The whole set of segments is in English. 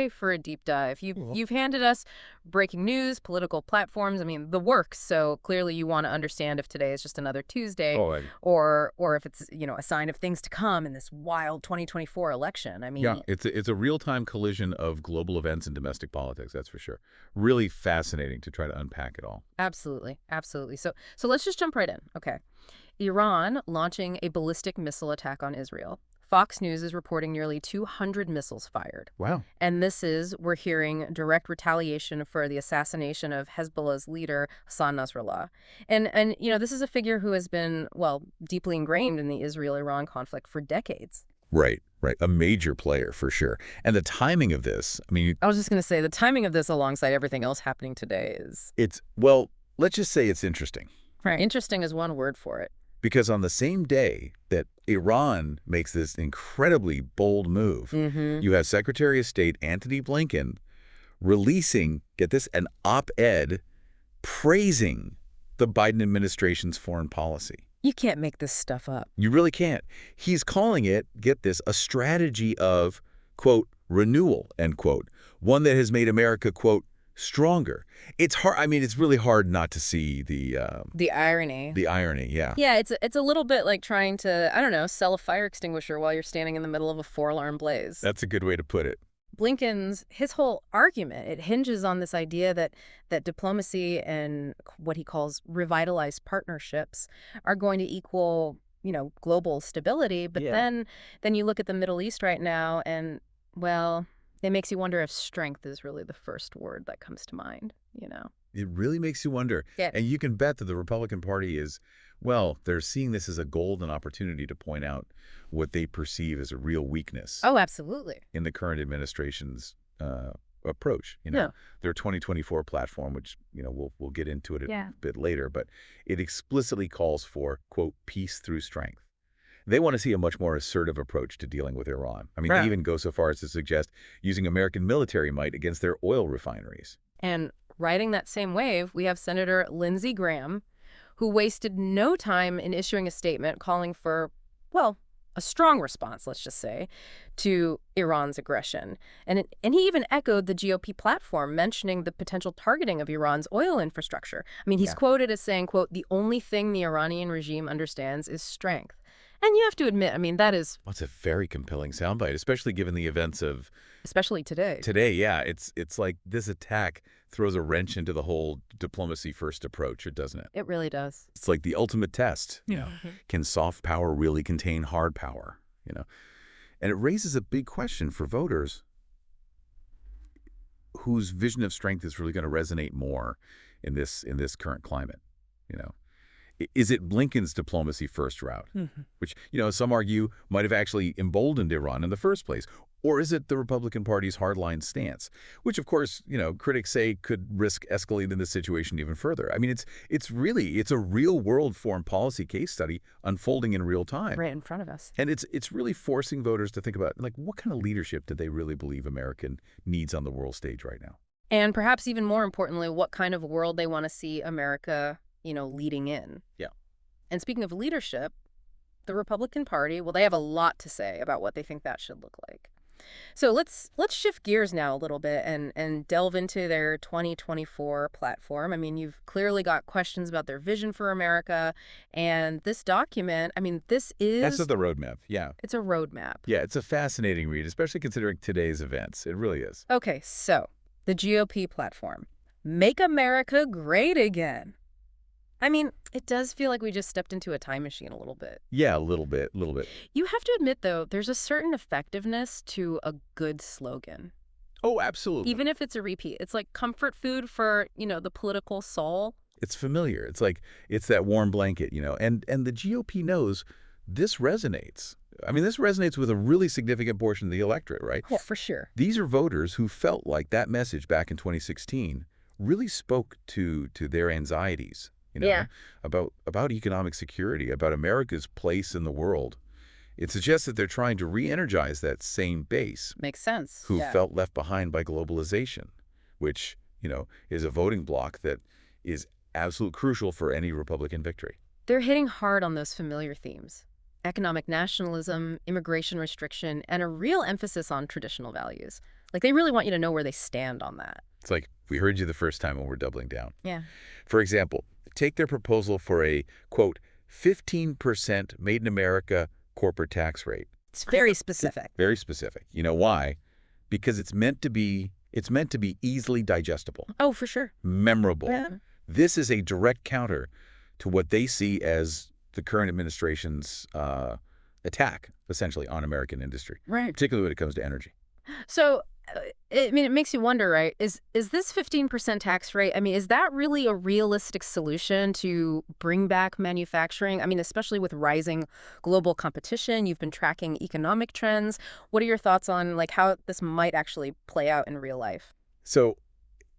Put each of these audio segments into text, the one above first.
Tuesday for a deep dive. You've handed us breaking news, political platforms, I mean, the works. So clearly you want to understand if today is just another Tuesday or if it's, a sign of things to come in this wild 2024 election. I mean, yeah, it's a real-time collision of global events and domestic politics, that's for sure. Really fascinating to try to unpack it all. Absolutely. Absolutely. So let's just jump right in. Okay. Iran launching a ballistic missile attack on Israel. Fox News is reporting nearly 200 missiles fired. Wow. And we're hearing direct retaliation for the assassination of Hezbollah's leader, Hassan Nasrallah. And this is a figure who has been, deeply ingrained in the Israel-Iran conflict for decades. Right. A major player, for sure. And the timing of this, I was just going to say, the timing of this alongside everything else happening today is... let's just say it's interesting. Right. Interesting is one word for it. Because on the same day that Iran makes this incredibly bold move, you have Secretary of State Antony Blinken releasing, get this, an op-ed praising the Biden administration's foreign policy. You can't make this stuff up. You really can't. He's calling it, get this, a strategy of, quote, renewal, end quote, one that has made America, quote, stronger. It's hard. It's really hard not to see the irony. The irony, yeah. Yeah, it's a little bit like trying to, sell a fire extinguisher while you're standing in the middle of a 4-alarm blaze. That's a good way to put it. His whole argument, it hinges on this idea that diplomacy and what he calls revitalized partnerships are going to equal, global stability. But then you look at the Middle East right now and, it makes you wonder if strength is really the first word that comes to mind, It really makes you wonder. Yeah. And you can bet that the Republican Party is, they're seeing this as a golden opportunity to point out what they perceive as a real weakness. Oh, absolutely. In the current administration's approach. Their 2024 platform, which, we'll get into it a bit later, but it explicitly calls for, quote, peace through strength. They want to see a much more assertive approach to dealing with Iran. They even go so far as to suggest using American military might against their oil refineries. And riding that same wave, we have Senator Lindsey Graham, who wasted no time in issuing a statement calling for, a strong response, let's just say, to Iran's aggression. And he even echoed the GOP platform, mentioning the potential targeting of Iran's oil infrastructure. He's quoted as saying, quote, the only thing the Iranian regime understands is strength. And you have to admit, that is... Well, it's a very compelling soundbite, especially given the events of... Especially today. Today, yeah. It's like this attack throws a wrench into the whole diplomacy-first approach, doesn't it? It really does. It's like the ultimate test. Can soft power really contain hard power? And it raises a big question for voters whose vision of strength is really going to resonate more in this current climate, Is it Blinken's diplomacy first route, which, some argue might have actually emboldened Iran in the first place? Or is it the Republican Party's hardline stance, which, of course, critics say could risk escalating the situation even further? It's a real-world foreign policy case study unfolding in real time. Right in front of us. And it's really forcing voters to think about, what kind of leadership do they really believe America needs on the world stage right now? And perhaps even more importantly, what kind of world they want to see America leading in. Yeah. And speaking of leadership, the Republican Party, they have a lot to say about what they think that should look like. So let's shift gears now a little bit and delve into their 2024 platform. You've clearly got questions about their vision for America. And this document, this is... That's the roadmap, yeah. It's a roadmap. Yeah, it's a fascinating read, especially considering today's events. It really is. Okay, so the GOP platform. Make America Great Again. It does feel like we just stepped into a time machine a little bit. Yeah, a little bit. You have to admit, though, there's a certain effectiveness to a good slogan. Oh, absolutely. Even if it's a repeat. It's like comfort food for, the political soul. It's familiar. It's that warm blanket, and the GOP knows this resonates. This resonates with a really significant portion of the electorate, right? Yeah, for sure. These are voters who felt like that message back in 2016 really spoke to their anxieties. About economic security, about America's place in the world. It suggests that they're trying to re-energize that same base. Makes sense. Who felt left behind by globalization, which, is a voting bloc that is absolutely crucial for any Republican victory. They're hitting hard on those familiar themes. Economic nationalism, immigration restriction, and a real emphasis on traditional values. Like, they really want you to know where they stand on that. It's like, we heard you the first time and we're doubling down. Yeah. For example, take their proposal for a, quote, 15% made in America corporate tax rate. It's very specific. Very specific. You know why? Because it's meant to be easily digestible. Oh, for sure. Memorable. Yeah. This is a direct counter to what they see as the current administration's attack, essentially, on American industry, Right. particularly when it comes to energy. So, it makes you wonder, right? Is this 15% tax rate, is that really a realistic solution to bring back manufacturing? Especially with rising global competition, you've been tracking economic trends. What are your thoughts on, like, how this might actually play out in real life? So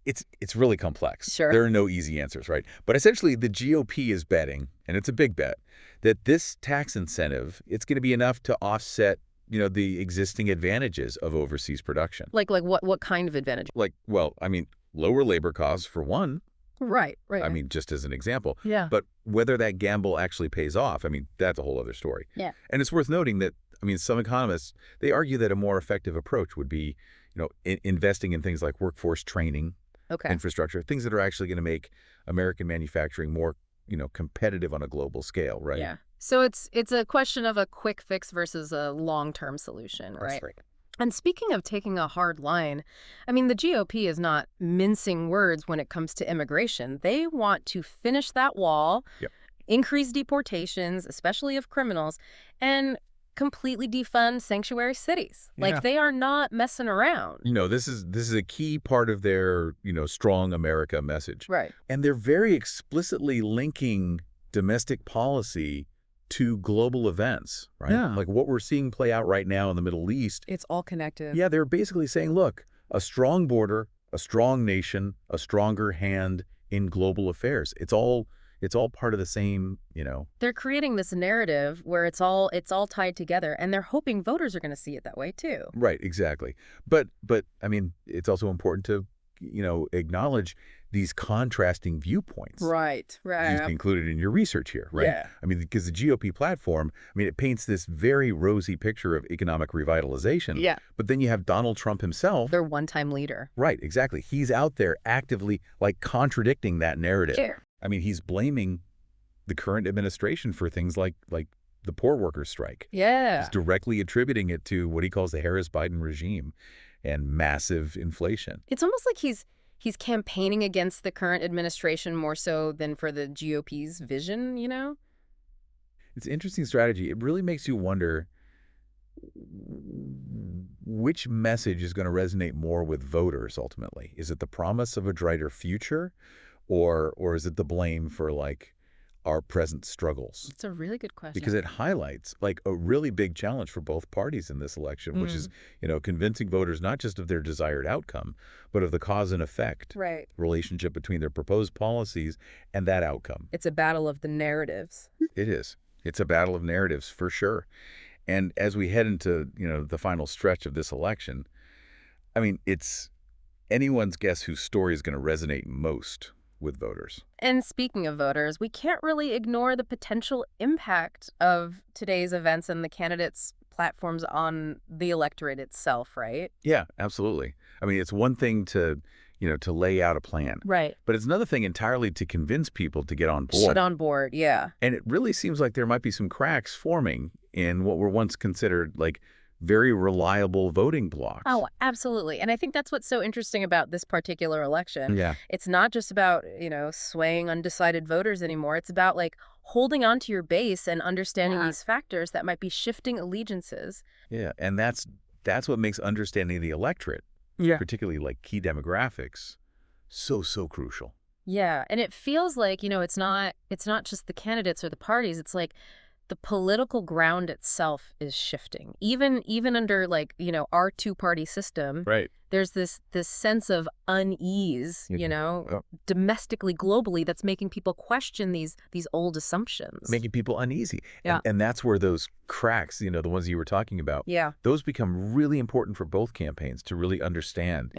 it's really complex. Sure. There are no easy answers, right? But essentially, the GOP is betting, and it's a big bet, that this tax incentive, it's going to be enough to offset the existing advantages of overseas production. Like what kind of advantage? Like, well, lower labor costs for one. Right. Just as an example. Yeah. But whether that gamble actually pays off, that's a whole other story. Yeah. And it's worth noting that, some economists, they argue that a more effective approach would be, investing in things like workforce training, infrastructure, things that are actually going to make American manufacturing more, competitive on a global scale, right? Yeah. So it's a question of a quick fix versus a long-term solution, right? That's right. And speaking of taking a hard line, the GOP is not mincing words when it comes to immigration. They want to finish that wall, increase deportations, especially of criminals, and completely defund sanctuary cities. Yeah. Like, they are not messing around. This is a key part of their, strong America message. Right. And they're very explicitly linking domestic policy to global events, right? Yeah. Like what we're seeing play out right now in the Middle East. It's all connected. Yeah, they're basically saying, look, a strong border, a strong nation, a stronger hand in global affairs. It's all part of the same, They're creating this narrative where it's all tied together, and they're hoping voters are going to see it that way too. Right, exactly. But it's also important to, acknowledge these contrasting viewpoints. Right. You've included in your research here, right? Yeah. Because the GOP platform, it paints this very rosy picture of economic revitalization. Yeah. But then you have Donald Trump himself. Their one-time leader. Right, exactly. He's out there actively, contradicting that narrative. Sure. He's blaming the current administration for things like the poor workers strike. Yeah. He's directly attributing it to what he calls the Harris-Biden regime and massive inflation. It's almost like he's campaigning against the current administration more so than for the GOP's vision, It's an interesting strategy. It really makes you wonder which message is going to resonate more with voters ultimately. Is it the promise of a brighter future, or is it the blame for our present struggles? It's a really good question. Because it highlights a really big challenge for both parties in this election, which is, convincing voters not just of their desired outcome, but of the cause and effect relationship between their proposed policies and that outcome. It's a battle of the narratives. It is. It's a battle of narratives for sure. And as we head into, the final stretch of this election, it's anyone's guess whose story is going to resonate most with voters. And speaking of voters, we can't really ignore the potential impact of today's events and the candidates' platforms on the electorate itself, right? Yeah, absolutely. It's one thing to lay out a plan. Right. But it's another thing entirely to convince people to get on board. Get on board, yeah. And it really seems like there might be some cracks forming in what were once considered very reliable voting blocks. Oh, absolutely. And I think that's what's so interesting about this particular election. Yeah. It's not just about, swaying undecided voters anymore. It's about holding on to your base and understanding these factors that might be shifting allegiances. Yeah. And that's what makes understanding the electorate, particularly key demographics, so crucial. Yeah. And it feels like, it's not just the candidates or the parties. It's the political ground itself is shifting. Even under our two-party system, right? There's this sense of unease, domestically, globally, that's making people question these old assumptions. Making people uneasy. Yeah. And that's where those cracks, the ones you were talking about, those become really important for both campaigns to really understand.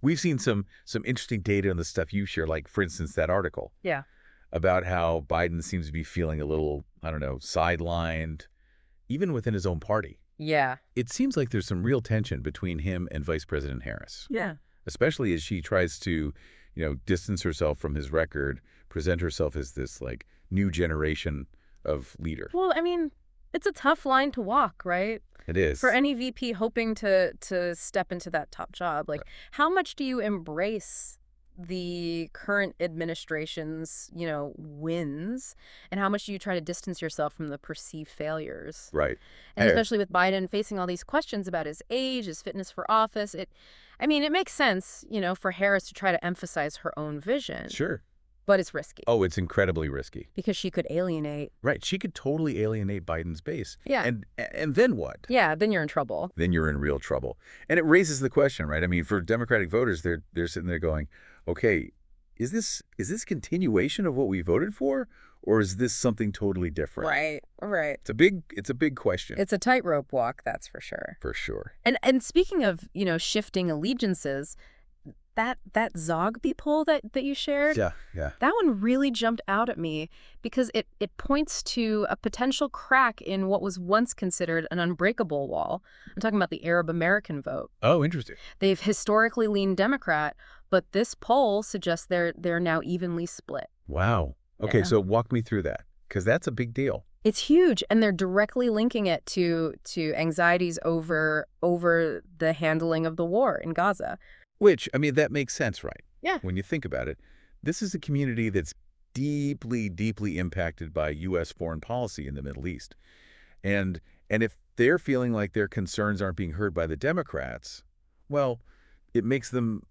We've seen some interesting data on the stuff you share, for instance, that article. Yeah. About how Biden seems to be feeling a little, sidelined, even within his own party. Yeah. It seems like there's some real tension between him and Vice President Harris. Yeah. Especially as she tries to, distance herself from his record, present herself as this, like, new generation of leader. Well, I mean, it's a tough line to walk, right? It is. For any VP hoping to step into that top job. Like, how much do you embrace the current administration's, wins, and how much do you try to distance yourself from the perceived failures? Right. And especially with Biden facing all these questions about his age, his fitness for office, it makes sense, for Harris to try to emphasize her own vision. Sure. But it's risky. Oh, it's incredibly risky. Because she could alienate. Right. She could totally alienate Biden's base. Yeah. And then what? Yeah, then you're in trouble. Then you're in real trouble. And it raises the question, right? I mean, for Democratic voters, they're sitting there going, okay, is this continuation of what we voted for, or is this something totally different? Right. It's a big question. It's a tightrope walk, that's for sure. For sure. And speaking of, shifting allegiances, that Zogby poll that you shared, yeah, that one really jumped out at me because it points to a potential crack in what was once considered an unbreakable wall. I'm talking about the Arab American vote. Oh, interesting. They've historically leaned Democrat, but this poll suggests they're now evenly split. Wow. Okay, Yeah. so walk me through that, because that's a big deal. It's huge, and they're directly linking it to anxieties over the handling of the war in Gaza. Which, that makes sense, right? Yeah. When you think about it, this is a community that's deeply, deeply impacted by U.S. foreign policy in the Middle East. And if they're feeling like their concerns aren't being heard by the Democrats, well, it makes them,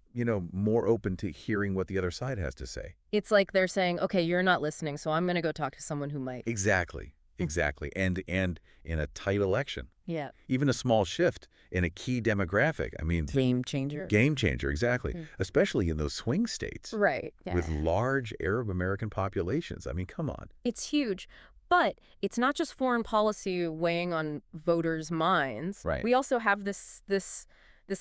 more open to hearing what the other side has to say. It's like they're saying, okay, you're not listening, so I'm going to go talk to someone who might. Exactly. And in a tight election. Yeah. Even a small shift in a key demographic. Game changer. Game changer, exactly. Especially in those swing states. Right. Yeah. With large Arab American populations. Come on. It's huge. But it's not just foreign policy weighing on voters' minds. Right. We also have this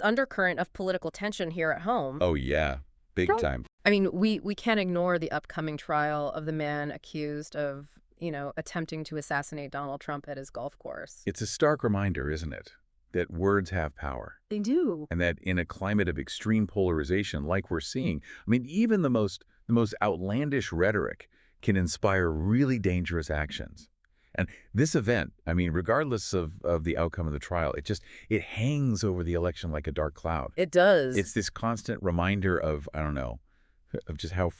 undercurrent of political tension here at home. Oh, yeah. Big time. We can't ignore the upcoming trial of the man accused of attempting to assassinate Donald Trump at his golf course. It's a stark reminder, isn't it, that words have power. They do. And that in a climate of extreme polarization like we're seeing, even the most outlandish rhetoric can inspire really dangerous actions. And this event, regardless of the outcome of the trial, it hangs over the election like a dark cloud. It does. It's this constant reminder of just how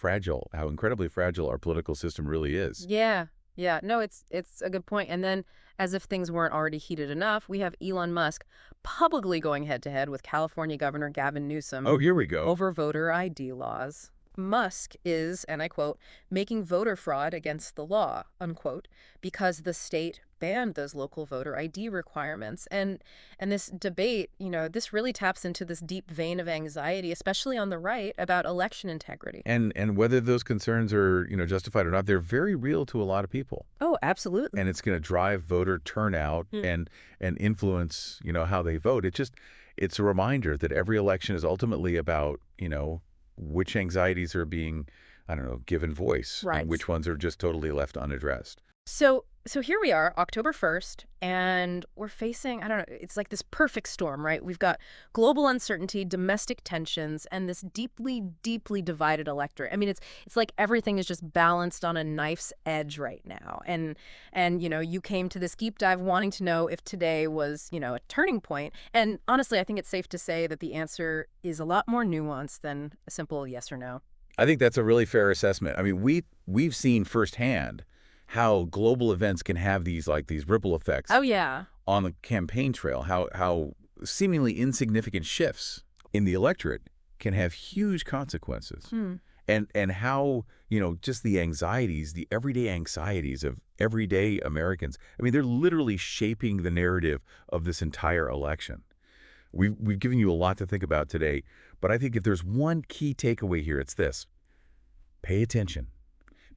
incredibly fragile our political system really is. Yeah. Yeah, no, it's a good point. And then, as if things weren't already heated enough, we have Elon Musk publicly going head-to-head with California Governor Gavin Newsom. Oh, here we go. Over voter ID laws. Musk is, and I quote, making voter fraud against the law, unquote, because the state banned those local voter ID requirements. And this debate, this really taps into this deep vein of anxiety, especially on the right, about election integrity. And whether those concerns are, justified or not, they're very real to a lot of people. Oh, absolutely. And it's going to drive voter turnout and influence, how they vote. It's a reminder that every election is ultimately about, which anxieties are being, given voice, right, and which ones are just totally left unaddressed. So here we are, October 1st, and we're facing, it's like this perfect storm, right? We've got global uncertainty, domestic tensions, and this deeply, deeply divided electorate. It's like everything is just balanced on a knife's edge right now. And you came to this deep dive wanting to know if today was, a turning point. And honestly, I think it's safe to say that the answer is a lot more nuanced than a simple yes or no. I think that's a really fair assessment. We've seen firsthand how global events can have these ripple effects. Oh, yeah. On the campaign trail, how seemingly insignificant shifts in the electorate can have huge consequences. And how, just the anxieties, the everyday anxieties of everyday Americans, they're literally shaping the narrative of this entire election. We've given you a lot to think about today, but I think if there's one key takeaway here, it's this. Pay attention.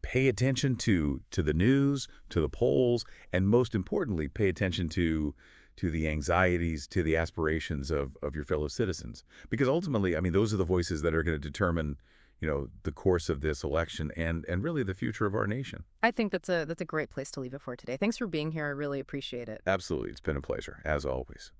Pay attention to the news, to the polls, and most importantly, pay attention to the anxieties, to the aspirations of your fellow citizens. Because ultimately, those are the voices that are going to determine, the course of this election and really the future of our nation. I think that's a great place to leave it for today. Thanks for being here. I really appreciate it. Absolutely. It's been a pleasure, as always.